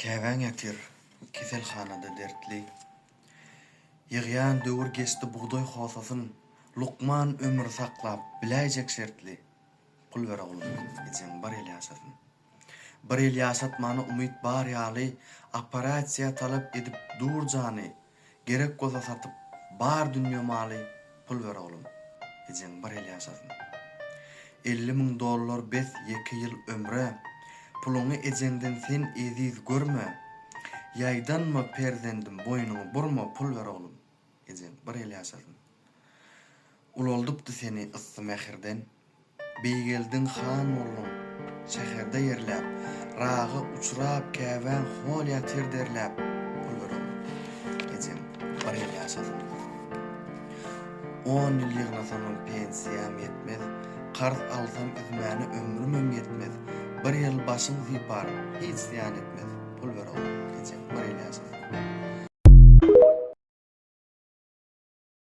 Käbäň ýatyr, keselhanada dertli. Ýygýan döwür geçdi buğday hosasyn, Lukman ömür saklap biläjek şertli. Pul ber oglum, ejem bar el ýaşasyn. Bir el ýaşatmany umyt bar ýaly, operasiýa talap edip dur jany, gerek bolsa satyp bar dünýä maly. Pul ber oglum, ejem bar el ýaşasyn. 50.000 dollar bes 2 ýyl ömre, puluny ejenden sen eziz görme. Ýaýdanma perzendim boynuny burma, pul ber oglum, ejem bar el ýaşasyn. Uloldypdy seni ıssy mehirden, beýgeldin han oglum, şäherde ýerläp, ragy uçurap käbän hol ýatyr derläp, pul ber oglum, ejem bar el ýaşasyn. 10 ýyl ýygnasam pensiýam ýetmez, qarz alsam üzmäni ömrümem ýetmez. Bir ýyl başyň zipar, hiç ziýan etmez, pul ber oglum.